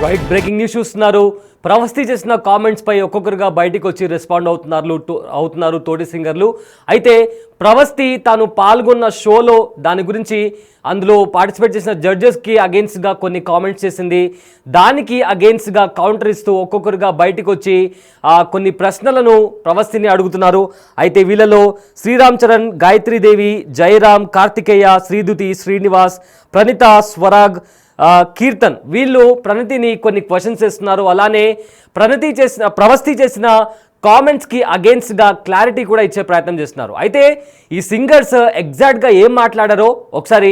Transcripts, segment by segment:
Right, breaking news చూస్తున్నారు. ప్రవస్తి చేసిన comments పై ఒక్కొక్కరుగా బయటికి వచ్చి రెస్పాండ్ అవుతున్నారు తోటి సింగర్లు. అయితే ప్రవస్తి తాను పాల్గొన్న షోలో దాని గురించి అందులో పార్టిసిపేట్ చేసిన జడ్జెస్కి అగెయిన్స్ట్గా కొన్ని కామెంట్స్ చేసింది. దానికి అగెయిన్స్ట్గా కౌంటర్ ఇస్తూ ఒక్కొక్కరుగా బయటికి వచ్చి కొన్ని ప్రశ్నలను ప్రవస్తిని అడుగుతున్నారు. అయితే వీళ్ళలో శ్రీరామ్ చరణ్, గాయత్రీదేవి, జయరామ్, కార్తికేయ, శ్రీదుతి, శ్రీనివాస్, ప్రణీత, స్వరాగ్, కీర్తన్ వీళ్ళు ప్రణతిని కొన్ని క్వశ్చన్స్ చేస్తున్నారు. అలానే ప్రవస్తి చేసిన కామెంట్స్కి అగెయిన్స్ట్గా క్లారిటీ కూడా ఇచ్చే ప్రయత్నం చేస్తున్నారు. అయితే ఈ సింగర్స్ ఎగ్జాక్ట్గా ఏం మాట్లాడారో ఒకసారి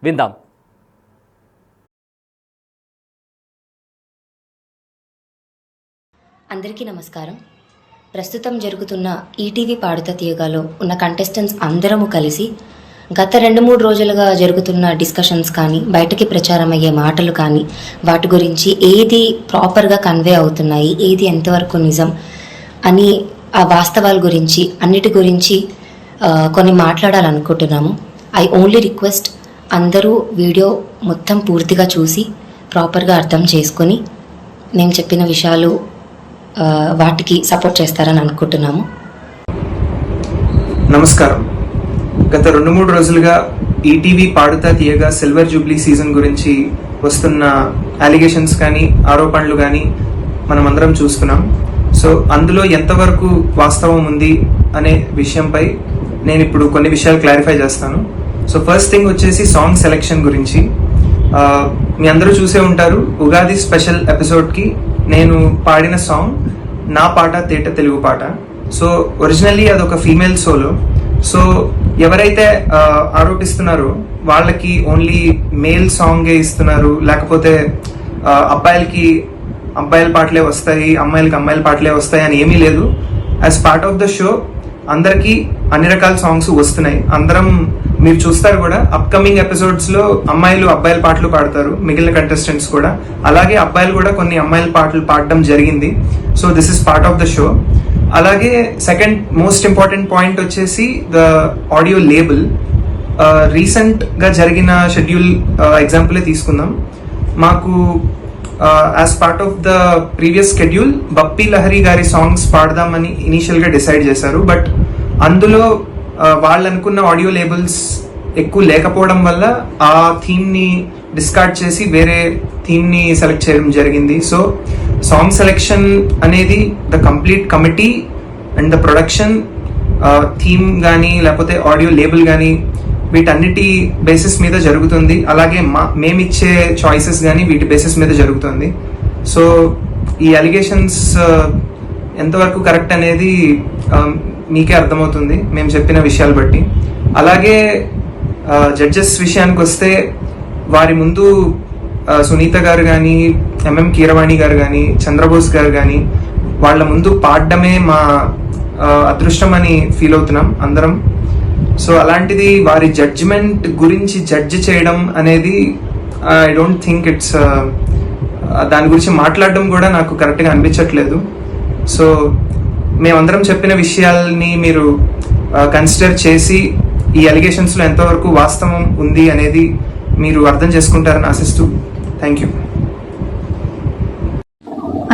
విందాం. అందరికీ నమస్కారం. ప్రస్తుతం జరుగుతున్న ఈటీవీ పాడుతా తీయగాలో ఉన్న కంటెస్టెంట్స్ అందరము కలిసి గత 2-3 రోజులుగా జరుగుతున్న డిస్కషన్స్ కానీ, బయటకి ప్రచారం అయ్యే మాటలు కానీ, వాటి గురించి ఏది ప్రాపర్గా కన్వే అవుతున్నాయి, ఏది ఎంతవరకు నిజం అని ఆ వాస్తవాల గురించి అన్నిటి గురించి కొన్ని మాట్లాడాలనుకుంటున్నాము. ఐ ఓన్లీ రిక్వెస్ట్ అందరూ వీడియో మొత్తం పూర్తిగా చూసి ప్రాపర్గా అర్థం చేసుకొని నేను చెప్పిన విషయాలు వాటికి సపోర్ట్ చేస్తారని అనుకుంటున్నాము. నమస్కారం. గత 2-3 రోజులుగా ఈటీవీ పాడుతా తీయగా సిల్వర్ జూబ్లీ సీజన్ గురించి వస్తున్న అలిగేషన్స్ కానీ, ఆరోపణలు కానీ మనం అందరం చూస్తున్నాం. సో అందులో ఎంతవరకు వాస్తవం ఉంది అనే విషయంపై నేను ఇప్పుడు కొన్ని విషయాలు క్లారిఫై చేస్తాను. సో ఫస్ట్ థింగ్ వచ్చేసి సాంగ్ సెలెక్షన్ గురించి. మీ అందరూ చూసే ఉంటారు, ఉగాది స్పెషల్ ఎపిసోడ్కి నేను పాడిన సాంగ్ నా పాట తేట తెలుగు పాట. సో ఒరిజినల్లీ అదొక ఫీమేల్ సోలో. సో ఎవరైతే ఆరోపిస్తున్నారో వాళ్ళకి ఓన్లీ మేల్ సాంగే ఇస్తున్నారు, లేకపోతే అబ్బాయిలకి అబ్బాయిల పాటలే వస్తాయి, అమ్మాయిలకి అమ్మాయిల పాటలే వస్తాయి అని ఏమీ లేదు. As part of the show అందరికీ అన్ని రకాల సాంగ్స్ వస్తున్నాయి. అందరం మీరు చూస్తారు కూడా, అప్కమింగ్ ఎపిసోడ్స్ లో అమ్మాయిలు అబ్బాయిల పాటలు పాడతారు, మిగిలిన కంటెస్టెంట్స్ కూడా. అలాగే అబ్బాయిలు కూడా కొన్ని అమ్మాయిల పాటలు పాడడం జరిగింది. So this is part of the show. అలాగే సెకండ్ మోస్ట్ ఇంపార్టెంట్ పాయింట్ వచ్చేసి ద ఆడియో లేబుల్. రీసెంట్ గా జరిగిన షెడ్యూల్ ఎగ్జాంపులే తీసుకుందాం. మాకు as part of the previous schedule Bappi Lahari గారి సాంగ్స్ పాడదామని ఇనీషియల్ గా డిసైడ్ చేశారు. బట్ అందులో వాళ్ళు అనుకున్న ఆడియో లేబుల్స్ ఎక్కువ లేకపోవడం వల్ల ఆ థీమ్ ని డిస్కార్డ్ చేసి వేరే థీమ్ ని సెలెక్ట్ చేయడం జరిగింది. సో సాంగ్ సెలెక్షన్ అనేది the complete committee and the production, theme కానీ లేకపోతే ఆడియో లేబుల్ కానీ వీటన్నిటి బేసిస్ మీద జరుగుతుంది. అలాగే మేమిచ్చే చాయిసెస్ కానీ వీటి బేసిస్ మీద జరుగుతుంది. సో ఈ అలిగేషన్స్ ఎంతవరకు కరెక్ట్ అనేది మీకే అర్థమవుతుంది మేము చెప్పిన విషయాలు బట్టి. అలాగే జడ్జెస్ విషయానికి వస్తే, వారి ముందు సునీత గారు కానీ, ఎంఎం కీరవాణి గారు కానీ, చంద్రబోస్ గారు కానీ వాళ్ళ ముందు పాడడమే మా అదృష్టం అని ఫీల్ అవుతున్నాం అందరం. సో అలాంటిది వారి జడ్జిమెంట్ గురించి జడ్జ్ చేయడం అనేది ఐ డోంట్ థింక్ ఇట్స్, దాని గురించి మాట్లాడడం కూడా నాకు కరెక్ట్గా అనిపించట్లేదు. సో మేమందరం చెప్పిన విషయాల్ని మీరు కన్సిడర్ చేసి ఈ అలిగేషన్స్లో ఎంతవరకు వాస్తవం ఉంది అనేది మీరు అర్థం చేసుకుంటారని ఆశిస్తూ థ్యాంక్ యూ.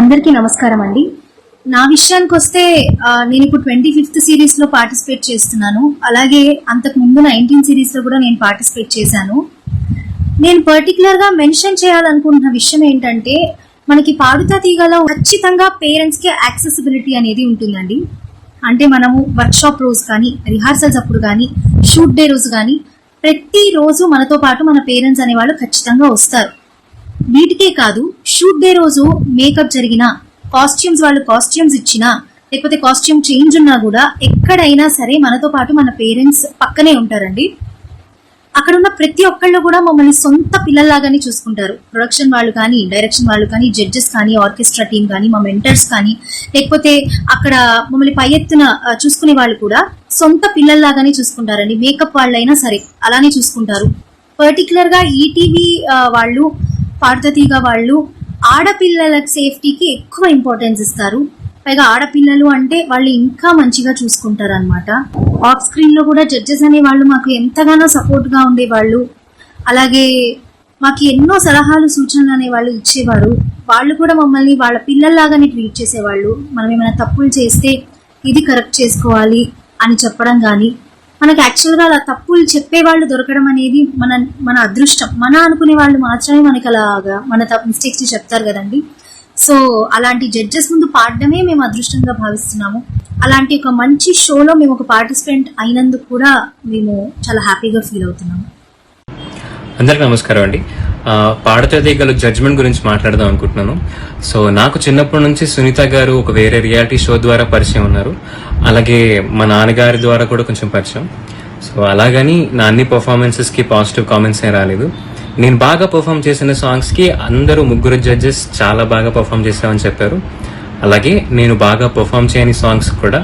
అందరికీ నమస్కారం అండి. నా విషయానికి వస్తే నేను ఇప్పుడు 25th సిరీస్ లో పార్టిసిపేట్ చేస్తున్నాను. అలాగే అంతకు ముందు 19 సిరీస్ లో కూడా నేను పార్టిసిపేట్ చేశాను. నేను పర్టికులర్ గా మెన్షన్ చేయాలనుకుంటున్న విషయం ఏంటంటే, మనకి పాడుతా తీగలో ఖచ్చితంగా పేరెంట్స్ కి యాక్సెసిబిలిటీ అనేది ఉంటుందండి. అంటే మనము వర్క్ షాప్ రోజు కానీ, రిహార్సల్స్ అప్పుడు కానీ, షూట్ డే రోజు కానీ ప్రతి రోజు మనతో పాటు మన పేరెంట్స్ అనేవాళ్ళు ఖచ్చితంగా వస్తారు. వీటికే కాదు, షూట్ డే రోజు మేకప్ జరిగినా, కాస్ట్యూమ్స్ వాళ్ళు కాస్ట్యూమ్స్ ఇచ్చినా, లేకపోతే కాస్ట్యూమ్ చేంజ్ ఉన్నా కూడా ఎక్కడైనా సరే మనతో పాటు మన పేరెంట్స్ పక్కనే ఉంటారండి. అక్కడ ఉన్న ప్రతి ఒక్కళ్ళు కూడా మమ్మల్ని సొంత పిల్లల్లాగానే చూసుకుంటారు. ప్రొడక్షన్ వాళ్ళు కానీ, డైరెక్షన్ వాళ్ళు కానీ, జడ్జెస్ కానీ, ఆర్కెస్ట్రా టీమ్ కానీ, మా మెంటర్స్ కానీ, లేకపోతే అక్కడ మమ్మల్ని పై ఎత్తున చూసుకునే వాళ్ళు కూడా సొంత పిల్లల్లాగానే చూసుకుంటారండి. మేకప్ వాళ్ళైనా సరే అలానే చూసుకుంటారు. పర్టికులర్ గా ఈటీవీ వాళ్ళు, పాడుతా తీగ వాళ్ళు ఆడపిల్లల సేఫ్టీకి ఎక్కువ ఇంపార్టెన్స్ ఇస్తారు. పైగా ఆడపిల్లలు అంటే వాళ్ళు ఇంకా మంచిగా చూసుకుంటారు అనమాట. ఆఫ్ స్క్రీన్ లో కూడా జడ్జెస్ అనే వాళ్ళు మాకు ఎంతగానో సపోర్ట్ గా ఉండేవాళ్ళు. అలాగే మాకు ఎన్నో సలహాలు సూచనలు అనేవాళ్ళు ఇచ్చేవారు. వాళ్ళు కూడా మమ్మల్ని వాళ్ళ పిల్లల్లాగానే ట్రీట్ చేసేవాళ్ళు. మనం ఏమైనా తప్పులు చేస్తే ఇది కరెక్ట్ చేసుకోవాలి అని చెప్పడం కానీ, మనకి యాక్చువల్గా అలా తప్పులు చెప్పేవాళ్ళు దొరకడం అనేది మన అదృష్టం. మన అనుకునే వాళ్ళు మాత్రమే మనకి అలాగా మన మిస్టేక్స్ చెప్తారు కదండి. సో అలాంటి జడ్జెస్ ముందు పాడడమే మేము అదృష్టంగా భావిస్తున్నాము. అలాంటి ఒక మంచి షోలో మేము ఒక పార్టిసిపెంట్ అయినందుకు కూడా మేము చాలా హ్యాపీగా ఫీల్ అవుతున్నాము. అందరికీ నమస్కారం అండి. పాడుతా తీగలు జడ్జ్మెంట్ గురించి మాట్లాడదాం అనుకుంటున్నాను. సో నాకు చిన్నప్పటి నుంచి సునీత గారు ఒక వేరే రియాలిటీ షో ద్వారా పరిచయం ఉన్నారు. అలాగే మా నాన్నగారి ద్వారా కూడా కొంచెం పరిచయం. సో అలాగని నా అన్ని పర్ఫార్మెన్సెస్కి పాజిటివ్ కామెంట్స్ ఏం రాలేదు. నేను బాగా పర్ఫామ్ చేసిన సాంగ్స్కి అందరూ 3 జడ్జెస్ చాలా బాగా పర్ఫామ్ చేశామని చెప్పారు. అలాగే నేను బాగా పర్ఫామ్ చేయని సాంగ్స్ కూడా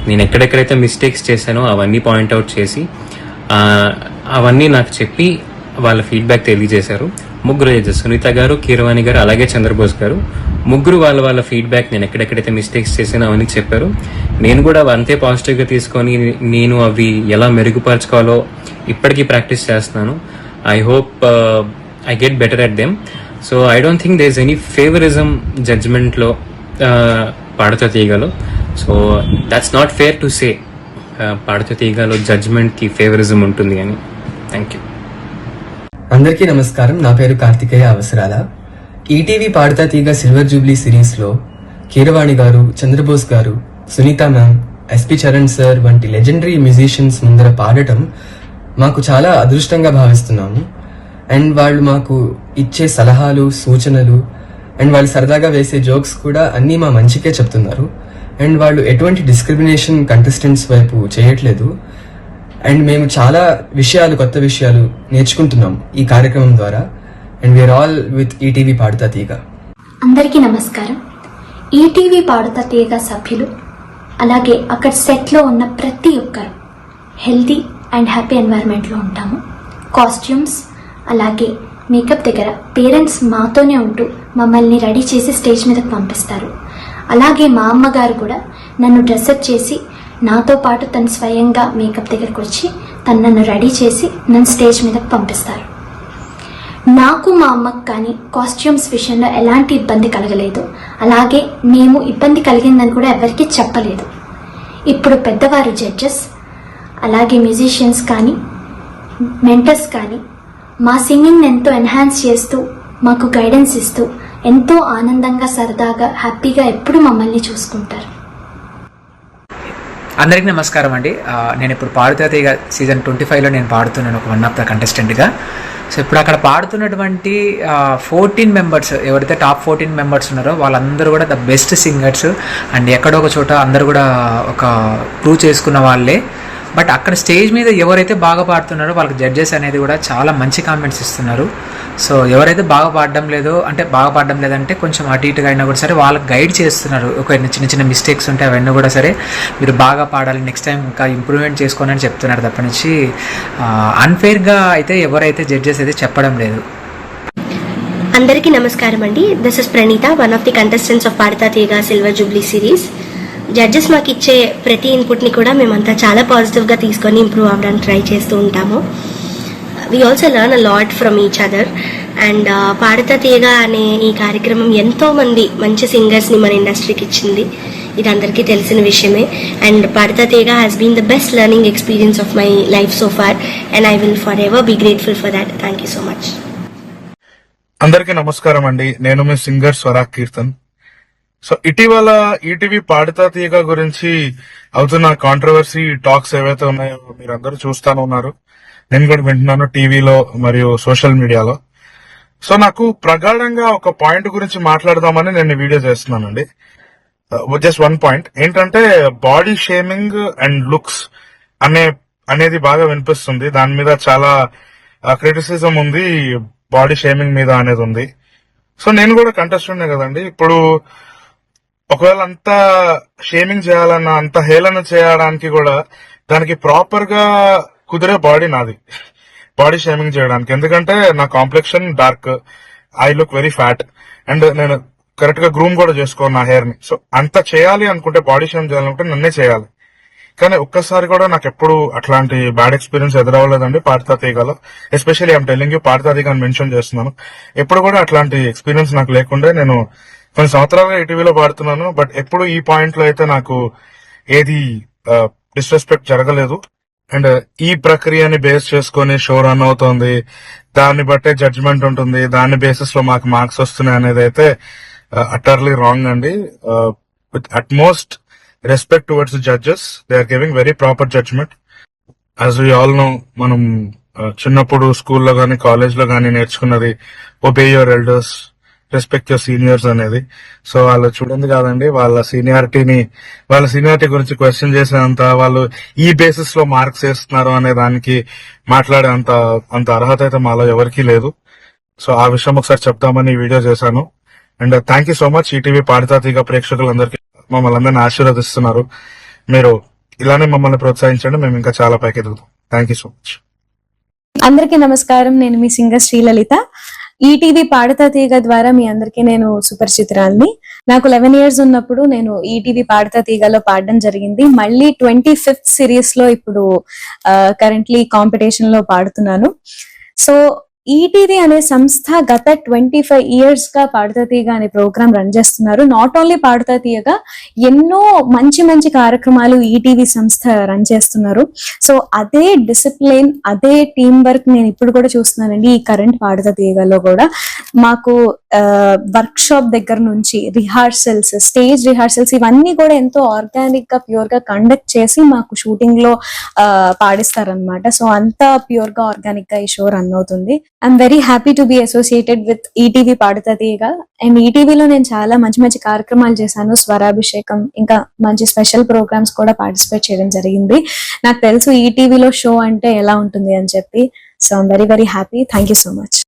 నేను ఎక్కడెక్కడైతే మిస్టేక్స్ చేశానో అవన్నీ పాయింట్అవుట్ చేసి అవన్నీ నాకు చెప్పి వాళ్ళ ఫీడ్బ్యాక్ తెలియజేశారు. 3 జడ్జెస్ సునీత గారు, కీరవాణి గారు, అలాగే చంద్రబోస్ గారు, 3 వాళ్ళ ఫీడ్బ్యాక్ నేను ఎక్కడెక్కడైతే మిస్టేక్స్ చేసానో అవన్నీ చెప్పారు. నేను కూడా అంతే పాజిటివ్గా తీసుకొని నేను అవి ఎలా మెరుగుపరచుకోవాలో ఇప్పటికీ ప్రాక్టీస్ చేస్తున్నాను. I hope I get better at them. So I don't think there is any favouritism జడ్జ్మెంట్లో పాడుతా తీగలో. So that's not fair to say పాడుతా తీగలో జడ్జ్మెంట్కి ఫేవరిజం ఉంటుంది అని. Thank you. అందరికీ నమస్కారం. నా పేరు కార్తికేయ అవసరాల. ETV Padutha Theega silver Jubilee సిరీస్లో కీరవాణి గారు, చంద్రబోస్ గారు, Sunitha ma'am, SP Charan sir వంటి లెజెండరీ మ్యూజిషియన్స్ ముందర పాడటం మాకు చాలా అదృష్టంగా భావిస్తున్నాము. అండ్ వాళ్ళు మాకు ఇచ్చే సలహాలు, సూచనలు అండ్ వాళ్ళు సరదాగా వేసే జోక్స్ కూడా అన్నీ మా మంచికే చెప్తున్నారు. అండ్ వాళ్ళు ఎటువంటి డిస్క్రిమినేషన్ కంటెస్టెంట్స్ వైపు చేయట్లేదు. అండ్ మేము చాలా విషయాలు, కొత్త విషయాలు నేర్చుకుంటున్నాం ఈ కార్యక్రమం ద్వారా. And we're all with ETV Padutha Theega. అందరికీ నమస్కారం. ఈటీవీ పాడుతా తీగ సభ్యులు అలాగే అక్కడ సెట్లో ఉన్న ప్రతి ఒక్కరు హెల్తీ అండ్ హ్యాపీ ఎన్వైర్న్మెంట్లో ఉంటాము. కాస్ట్యూమ్స్ అలాగే మేకప్ దగ్గర పేరెంట్స్ మాతోనే ఉంటూ మమ్మల్ని రెడీ చేసి స్టేజ్ మీదకి పంపిస్తారు. అలాగే మా అమ్మగారు కూడా నన్ను డ్రెస్అప్ చేసి నాతో పాటు తను స్వయంగా మేకప్ దగ్గరకు వచ్చి తను నన్ను రెడీ చేసి నన్ను స్టేజ్ మీదకి పంపిస్తారు. నాకు మా అమ్మకు కానీ కాస్ట్యూమ్స్ విషయంలో ఎలాంటి ఇబ్బంది కలగలేదు. అలాగే మేము ఇబ్బంది కలిగిందని కూడా ఎవరికీ చెప్పలేదు. ఇప్పుడు పెద్దవారు జడ్జెస్ అలాగే మ్యూజిషియన్స్ కానీ మెంటర్స్ కానీ మా సింగింగ్ ఎంతో ఎన్హాన్స్ చేస్తూ మాకు గైడెన్స్ ఇస్తూ ఎంతో ఆనందంగా, సరదాగా, హ్యాపీగా ఎప్పుడు మమ్మల్ని చూసుకుంటారు. అందరికీ నమస్కారం అండి. నేను ఇప్పుడు పాడుతా తీగ సీజన్ 25లో నేను పాడుతున్నాను ఒక 1 ఆఫ్ ద కంటెస్టెంట్గా. సో ఇప్పుడు అక్కడ పాడుతున్నటువంటి 14 మెంబర్స్, ఎవరైతే టాప్ 14 మెంబర్స్ ఉన్నారో వాళ్ళందరూ కూడా ద బెస్ట్ సింగర్స్. అండ్ ఎక్కడో ఒక చోట అందరూ కూడా ఒక ప్రూవ్ చేసుకున్న వాళ్ళే. బట్ అక్కడ స్టేజ్ మీద ఎవరైతే బాగా పాడుతున్నారో వాళ్ళకి జడ్జెస్ అనేది కూడా చాలా మంచి కామెంట్స్ ఇస్తున్నారు. సో ఎవరైతే బాగా పాడడం లేదంటే కొంచెం అటు ఇటుగా అయినా కూడా సరే వాళ్ళకి గైడ్ చేస్తున్నారు. ఒక చిన్న చిన్న మిస్టేక్స్ ఉంటే అవన్నీ కూడా సరే మీరు బాగా పాడాలి, నెక్స్ట్ టైం ఇంకా ఇంప్రూవ్మెంట్ చేసుకోండి అని చెప్తున్నారు తప్ప నుంచి అన్ఫేర్గా అయితే ఎవరైతే జడ్జెస్ అయితే చెప్పడం లేదు. అందరికీ నమస్కారం అండి. This is Praneetha, one of the contestants of Padutha Theega silver Jubilee series. Judges మాకు ఇచ్చే ప్రతి ఇన్పుట్ని కూడా మేమంతా చాలా పాజిటివ్గా తీసుకొని ఇంప్రూవ్ అవ్వడానికి ట్రై చేస్తూ ఉంటాము. We also learn a lot from each other. And Padutha Theega అనే ఈ కార్యక్రమం ఎంతో మంది మంచి సింగర్స్ని మన ఇండస్ట్రీకి ఇచ్చింది. ఇది అందరికీ తెలిసిన విషయమే. And Padutha Theeyaga has been the best learning experience of my life so far and I will forever be grateful for that. Thank you so much. అందరికీ నమస్కారం అండి. నేను మీ సింగర్ స్వరా కీర్తన్. సో ఇటీవల ఈటీవీ పాడుతా తీగ గురించి అవుతున్న కాంట్రవర్సీ టాక్స్ ఏవైతే ఉన్నాయో మీరందరూ చూస్తానే ఉన్నారు. నేను కూడా వింటున్నాను టీవీలో మరియు సోషల్ మీడియాలో. సో నాకు ప్రగాఢంగా ఒక పాయింట్ గురించి మాట్లాడదామని నేను వీడియో చేస్తున్నానండి. జస్ట్ 1 పాయింట్ ఏంటంటే బాడీ షేమింగ్ అండ్ లుక్స్ అనేది బాగా వినిపిస్తుంది. దాని మీద చాలా క్రిటిసిజం ఉంది, బాడీ షేమింగ్ మీద అనేది ఉంది. సో నేను కూడా కంటెస్టెంట్ కదండి. ఇప్పుడు ఒకవేళ అంత షేమింగ్ చేయాలన్నా, అంత హేళన చేయడానికి కూడా దానికి ప్రాపర్ గా కుదిరే బాడీ నాది, బాడీ షేమింగ్ చేయడానికి. ఎందుకంటే నా complexion dark, I look very fat and నేను కరెక్ట్ గా గ్రూమ్ కూడా చేసుకోను నా హెయిర్ ని. సో అంత చేయాలి అనుకుంటే, బాడీ షేమ్ చేయాలనుకుంటే నన్నే చేయాలి. కానీ ఒక్కసారి కూడా నాకు ఎప్పుడు అట్లాంటి బ్యాడ్ ఎక్స్పీరియన్స్ ఎదురవ్వలేదండి పాడతా తీగలో. ఎస్పెషల్లీ ఐఎమ్ టెల్లింగ్ యూ, పాడతా తీగ అని మెన్షన్ చేస్తున్నాను. ఎప్పుడు కూడా అట్లాంటి ఎక్స్పీరియన్స్ నాకు లేకుండే. నేను కొన్ని సంవత్సరాలుగా ఈటీవీలో పాడుతున్నాను, బట్ ఎప్పుడు ఈ పాయింట్ లో అయితే నాకు ఏది డిస్రెస్పెక్ట్ జరగలేదు. అండ్ ఈ ప్రక్రియని బేస్ చేసుకుని షో రన్ అవుతోంది, దాన్ని బట్టే జడ్జ్మెంట్ ఉంటుంది, దాని బేసిస్ లో మాకు మార్క్స్ వస్తున్నాయి అనేది అయితే అటర్లీ రాంగ్ అండి. With utmost respect towards judges, they are giving very proper judgment. As we all know, మనం చిన్నప్పుడు స్కూల్లో గానీ కాలేజ్ లో గానీ నేర్చుకున్నది obey your elders, respect your seniors అనేది. సో వాళ్ళు చూడండి కాదండి, వాళ్ళ సీనియారిటీ గురించి క్వశ్చన్ చేసేంత, వాళ్ళు ఈ బేసిస్ లో మార్క్స్ వేస్తున్నారు అనే దానికి మాట్లాడే అంత అర్హత అయితే మాలో ఎవరికీ లేదు. సో ఆ విషయం ఒకసారి చెప్తామని ఈ వీడియో చేశాను. And thank you so much ETV పాడతా తీగ ప్రేక్షకులందరికీ. మమ్మల్ని అందరినీ ఆశీర్వదిస్తున్నారు. మీరు ఇలానే మమ్మల్ని ప్రోత్సహించండి, మేము ఇంకా చాలా పైకి ఎదుగుతాం. Thank you so much. అందరికీ నమస్కారం. నేను మీ సింగర్ శ్రీలలిత. ఈటీవీ పాడతా తీగ ద్వారా మీ అందరికీ నేను సుపరిచితురాల్ని. నాకు 11 years ఉన్నప్పుడు నేను ఈటీవీ పాడతా తీగలో పాడడం జరిగింది. మళ్ళీ 25th సిరీస్ లో ఇప్పుడు కరెంట్లీ కాంపిటీషన్ లో పాడుతున్నాను. సో ఈటీవీ అనే సంస్థ గత 25 years గా పాడతా తీగ అనే ప్రోగ్రామ్ రన్ చేస్తున్నారు. నాట్ ఓన్లీ పాడతా తీయగా ఎన్నో మంచి మంచి కార్యక్రమాలు ఈటీవీ సంస్థ రన్ చేస్తున్నారు. సో అదే డిసిప్లిన్, అదే టీం వర్క్ నేను ఇప్పుడు కూడా చూస్తున్నానండి. ఈ కరెంట్ పాడతా తీయగలో కూడా మాకు వర్క్ షాప్ దగ్గర నుంచి రిహార్సల్స్, స్టేజ్ రిహార్సల్స్, ఇవన్నీ కూడా ఎంతో ఆర్గానిక్ గా ప్యూర్ గా కండక్ట్ చేసి మాకు షూటింగ్ లో పాడిస్తారనమాట. సో అంతా ప్యూర్ గా ఆర్గానిక్ గా ఈ షో రన్ అవుతుంది. I'm very happy to be associated with ETV పాడతా తీగ. అండ్ ఈటీవీలో నేను చాలా మంచి మంచి కార్యక్రమాలు చేశాను. స్వరాభిషేకం, ఇంకా మంచి స్పెషల్ ప్రోగ్రామ్స్ కూడా పార్టిసిపేట్ చేయడం జరిగింది. నాకు తెలుసు ఈటీవీలో షో అంటే ఎలా ఉంటుంది అని చెప్పి. So I'm very very happy. Thank you so much.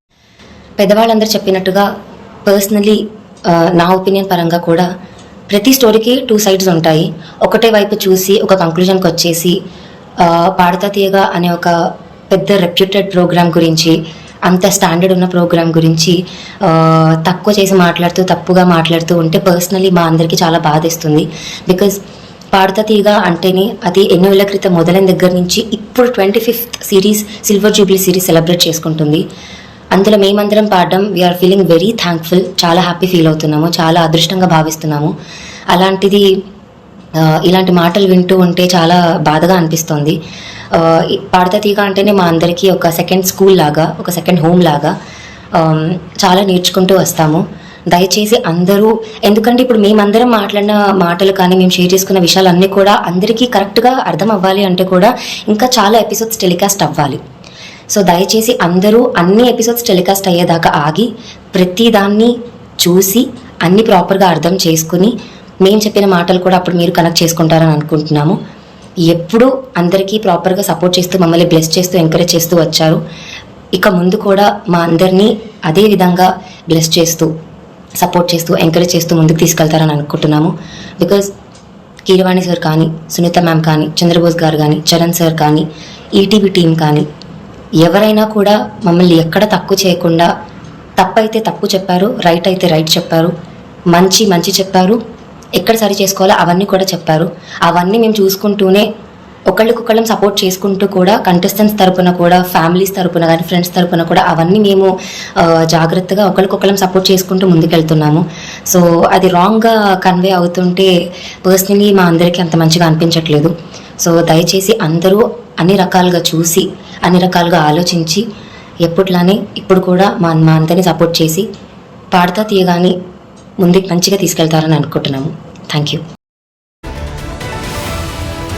పెద్దవాళ్ళందరూ చెప్పినట్టుగా పర్సనలీ నా ఒపీనియన్ పరంగా కూడా ప్రతి స్టోరీకి 2 sides ఉంటాయి. ఒకటే వైపు చూసి ఒక కంక్లూజన్కి వచ్చేసి పాడతా తీయగా అనే ఒక పెద్ద రెప్యూటెడ్ ప్రోగ్రామ్ గురించి, అంత స్టాండర్డ్ ఉన్న ప్రోగ్రామ్ గురించి తక్కువ చేసి మాట్లాడుతూ, తప్పుగా మాట్లాడుతూ ఉంటే పర్సనలీ మా అందరికీ చాలా బాధేస్తుంది. బికాజ్ పాడతా తీగ అంటేనే అది ఎన్నో ఏళ్ల క్రితం మొదలైన దగ్గర నుంచి ఇప్పుడు 25th series, silver Jubilee series celebrate చేసుకుంటుంది. అందులో మేమందరం పాడడం, వీఆర్ ఫీలింగ్ వెరీ థ్యాంక్ఫుల్. చాలా హ్యాపీ ఫీల్ అవుతున్నాము, చాలా అదృష్టంగా భావిస్తున్నాము. అలాంటిది ఇలాంటి మాటలు వింటూ ఉంటే చాలా బాధగా అనిపిస్తుంది. పాడతా తీగ అంటేనే మా అందరికీ ఒక సెకండ్ స్కూల్ లాగా, ఒక సెకండ్ హోమ్ లాగా చాలా నేర్చుకుంటూ వస్తాము. దయచేసి అందరూ, ఎందుకంటే ఇప్పుడు మేమందరం మాట్లాడిన మాటలు కానీ, మేము షేర్ చేసుకున్న విషయాలన్నీ కూడా అందరికీ కరెక్ట్గా అర్థం అవ్వాలి అంటే కూడా ఇంకా చాలా ఎపిసోడ్స్ టెలికాస్ట్ అవ్వాలి. సో దయచేసి అందరూ అన్ని ఎపిసోడ్స్ టెలికాస్ట్ అయ్యేదాకా ఆగి ప్రతి దాన్ని చూసి అన్ని ప్రాపర్గా అర్థం చేసుకుని మేము చెప్పిన మాటలు కూడా అప్పుడు మీరు కనెక్ట్ చేసుకుంటారని అనుకుంటున్నాము. ఎప్పుడు అందరికీ ప్రాపర్గా సపోర్ట్ చేస్తూ, మమ్మల్ని బ్లెస్ చేస్తూ, ఎంకరేజ్ చేస్తూ వచ్చారు. ఇక ముందు కూడా మా అందరినీ అదే విధంగా బ్లెస్ చేస్తూ, సపోర్ట్ చేస్తూ, ఎంకరేజ్ చేస్తూ ముందుకు తీసుకెళ్తారని అనుకుంటున్నాము. బికాజ్ కీరవాణి సార్ కానీ, సునీత మ్యామ్ కానీ, చంద్రబోస్ గారు కానీ, చరణ్ సార్ కానీ, ఈటీవీ టీం కానీ ఎవరైనా కూడా మమ్మల్ని ఎక్కడ తక్కువ చేయకుండా, తప్పైతే తప్పు చెప్పారు, రైట్ అయితే రైట్ చెప్పారు, మంచి చెప్పారు, ఎక్కడ సరి చేసుకోవాలో అవన్నీ కూడా చెప్పారు. అవన్నీ మేము చూసుకుంటూనే ఒకళ్ళకొకళ్ళం సపోర్ట్ చేసుకుంటూ కూడా కంటెస్టెంట్స్ తరపున కూడా, ఫ్యామిలీస్ తరపున కానీ, ఫ్రెండ్స్ తరపున కూడా అవన్నీ మేము జాగ్రత్తగా ఒకళ్ళకొకళ్ళం సపోర్ట్ చేసుకుంటూ ముందుకెళ్తున్నాము. సో అది రాంగ్గా కన్వే అవుతుంటే పర్సనలీ మా అందరికీ అంత మంచిగా అనిపించట్లేదు. సో దయచేసి అందరూ అన్ని రకాలుగా చూసి, అన్ని రకాలుగా ఆలోచించి ఎప్పట్లానే ఇప్పుడు కూడా మా అందరినీ సపోర్ట్ చేసి పాడతా తీయగాని ముందుకు మంచిగా తీసుకెళ్తారని అనుకుంటున్నాము. Thank you.